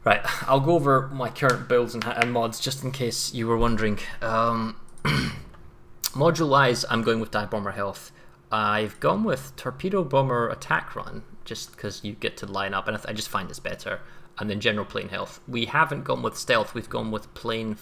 Right, I'll go over my current builds and mods just in case you were wondering. Module-wise, I'm going with Dive Bomber Health. I've gone with Torpedo Bomber Attack Run just because you get to line up, and I just find it's better. And then General Plane Health. We haven't gone with Stealth, we've gone with Plane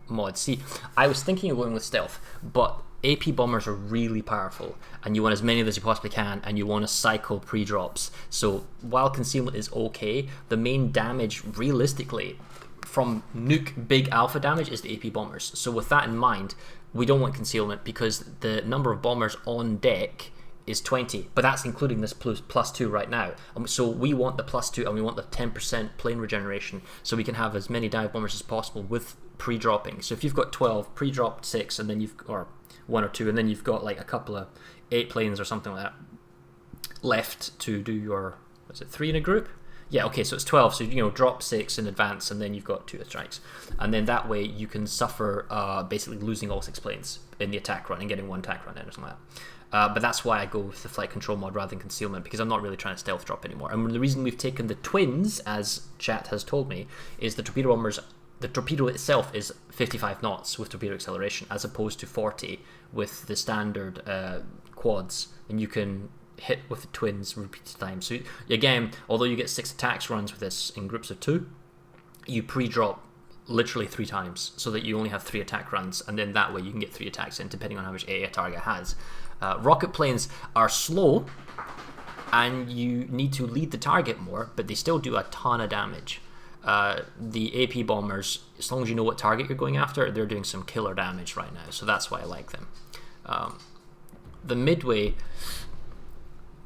Mod. See, I was thinking of going with Stealth, but AP bombers are really powerful, and you want as many of as you possibly can, and you want to cycle pre-drops. So while concealment is okay, the main damage realistically from nuke big alpha damage is the AP bombers. So with that in mind, we don't want concealment because the number of bombers on deck is 20, but that's including this plus 2 right now. So we want the plus 2 and we want the 10% plane regeneration so we can have as many dive bombers as possible with pre-dropping. So if you've got 12, pre-dropped 6, and then or 1 or 2, and then you've got like a couple of 8 planes or something like that left to do your, was it 3 in a group? Yeah, okay, so it's 12, so drop 6 in advance, and then you've got 2 strikes. And then that way you can suffer basically losing all 6 planes in the attack run and getting 1 attack run in or something like that. But that's why I go with the flight control mod rather than concealment, because I'm not really trying to stealth drop anymore. And the reason we've taken the twins, as chat has told me, is the torpedo bombers, the torpedo itself is 55 knots with torpedo acceleration, as opposed to 40 with the standard quads, and you can hit with the twins repeated times. So again, although you get 6 attacks runs with this in groups of 2, you pre-drop literally 3 times so that you only have 3 attack runs, and then that way you can get 3 attacks in depending on how much AA a target has. Rocket planes are slow and you need to lead the target more, but they still do a ton of damage. The AP bombers, as long as you know what target you're going after, they're doing some killer damage right now, so that's why I like them. The Midway,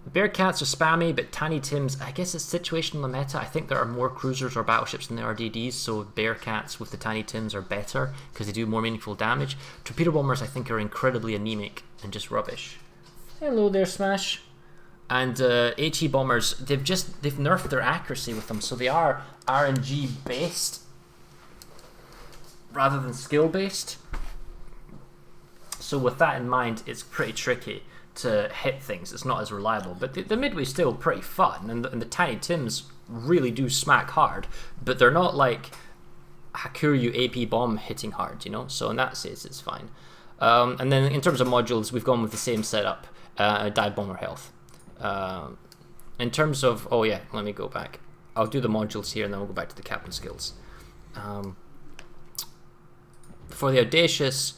Bearcats are spammy, but Tiny Tims, I guess it's situational meta. I think there are more cruisers or battleships than there are DDs, so Bearcats with the Tiny Tims are better because they do more meaningful damage. Torpedo bombers, I think, are incredibly anemic and just rubbish. Hello there, Smash. And HE bombers, they've nerfed their accuracy with them, so they are RNG based rather than skill based. So with that in mind, it's pretty tricky to hit things. It's not as reliable, but the Midway's still pretty fun, and the Tiny Tims really do smack hard, but they're not like Hakuryu AP bomb hitting hard, so in that sense it's fine. And then in terms of modules, we've gone with the same setup, Dive Bomber Health. In terms of, oh yeah, let me go back. I'll do the modules here and then we'll go back to the captain skills. For the Audacious,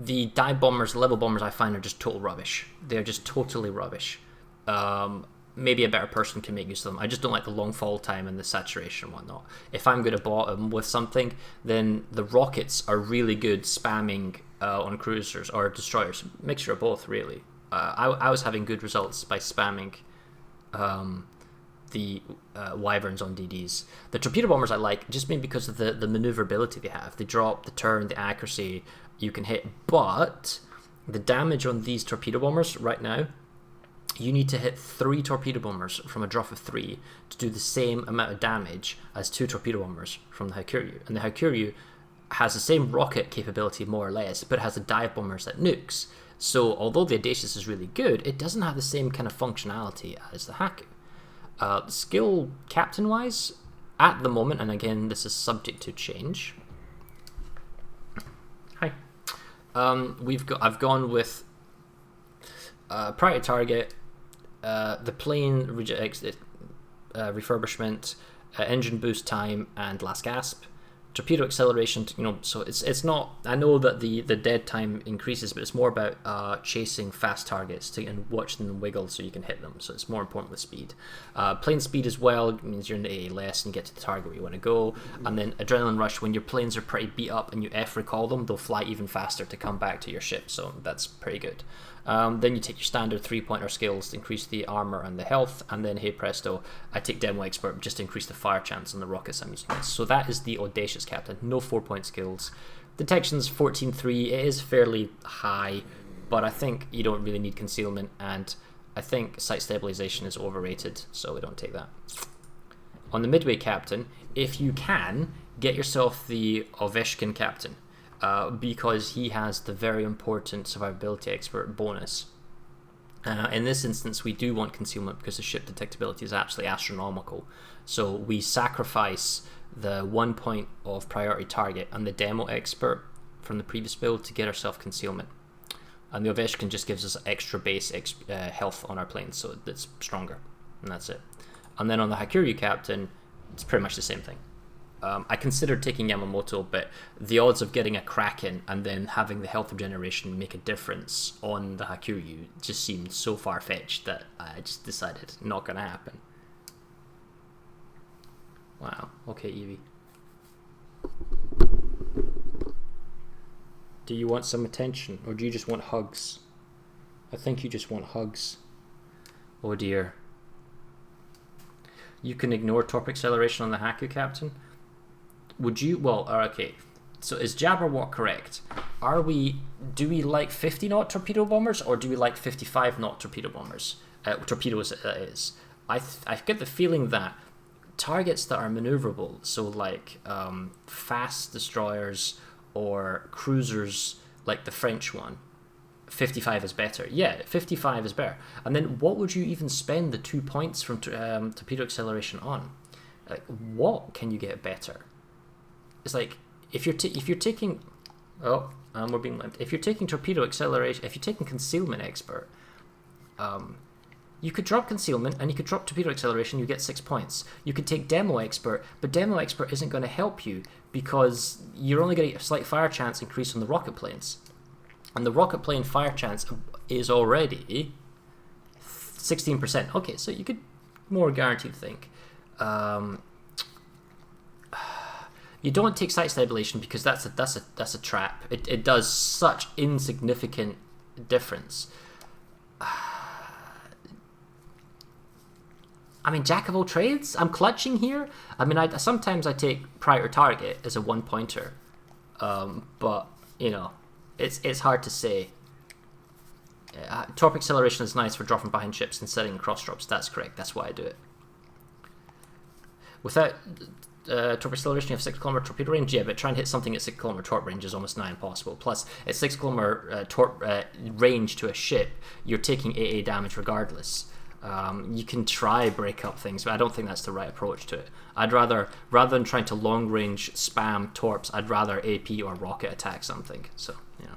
the dive bombers, level bombers, I find are just total rubbish. They're just totally rubbish. Maybe a better person can make use of them. I just don't like the long fall time and the saturation and whatnot. If I'm good at bottom with something, then the rockets are really good spamming on cruisers or destroyers. Mixture of both, really. I was having good results by spamming the wyverns on DDs. The torpedo bombers I like just maybe because of the maneuverability they have. They drop, the turn, the accuracy you can hit, but the damage on these torpedo bombers right now, you need to hit 3 torpedo bombers from a drop of 3 to do the same amount of damage as 2 torpedo bombers from the Hakuryu. And the Hakuryu has the same rocket capability more or less, but it has the dive bombers that nukes. So although the Audacious is really good, it doesn't have the same kind of functionality as the Haku. Skill captain wise, at the moment, and again this is subject to change. Hi. I've gone with priority target, the plane refurbishment, engine boost time, and last gasp. Torpedo acceleration, so it's not. I know that the dead time increases, but it's more about chasing fast targets and watching them wiggle so you can hit them. So it's more important with speed. Plane speed as well means you're in the AA less and you get to the target where you want to go. And then adrenaline rush, when your planes are pretty beat up and you F recall them, they'll fly even faster to come back to your ship. So that's pretty good. Then you take your standard 3-pointer skills to increase the armor and the health, and then hey presto, I take Demo Expert just to increase the fire chance on the rockets I'm using. So that is the Audacious captain. No 4-point skills. Detection's 14.3. It is fairly high, but I think you don't really need concealment, and I think sight stabilization is overrated, so we don't take that. On the Midway captain, if you can, get yourself the Ovechkin captain. Because he has the very important survivability expert bonus. In this instance, we do want concealment because the ship detectability is absolutely astronomical. So we sacrifice the 1 point of priority target and the demo expert from the previous build to get ourselves concealment. And the Ovechkin just gives us extra base health on our planes, so it's stronger, and that's it. And then on the Hakuryu captain, it's pretty much the same thing. I considered taking Yamamoto, but the odds of getting a Kraken and then having the health regeneration make a difference on the Hakuryu just seemed so far-fetched that I just decided not going to happen. Wow. Okay, Evie. Do you want some attention, or do you just want hugs? I think you just want hugs. Oh dear. You can ignore torp acceleration on the Haku captain. Would you? Well, okay. So is Jabberwock correct? Do we like 50 knot torpedo bombers, or do we like 55 knot torpedo bombers? Torpedoes, that is. I get the feeling that targets that are maneuverable, so like fast destroyers or cruisers like the French one, 55 is better. Yeah, 55 is better. And then what would you even spend the 2 points from torpedo acceleration on? Like, what can you get better? It's like if you're taking we're being limped. If you're taking torpedo acceleration, if you're taking concealment expert, you could drop concealment and you could drop torpedo acceleration, you get 6 points. You could take demo expert, but demo expert isn't going to help you because you're only going to get a slight fire chance increase on the rocket planes. And the rocket plane fire chance is already 16%. Okay, so you could more guaranteed think. You don't take site stabilization because that's a trap. It does such insignificant difference. I mean, jack of all trades. I'm clutching here. I mean, sometimes I take prior target as a 1-pointer, but you know, it's hard to say. Torp acceleration is nice for dropping behind ships and setting cross drops. That's correct. That's why I do it. Without torp acceleration, you have 6 kilometer torpedo range. Yeah, but trying to hit something at 6 kilometer torp range is almost nigh impossible. Plus, at 6 kilometer torp range to a ship, you're taking AA damage regardless. You can try break up things, but I don't think that's the right approach to it. I'd rather than trying to long range spam torps, I'd rather AP or rocket attack something. So, yeah.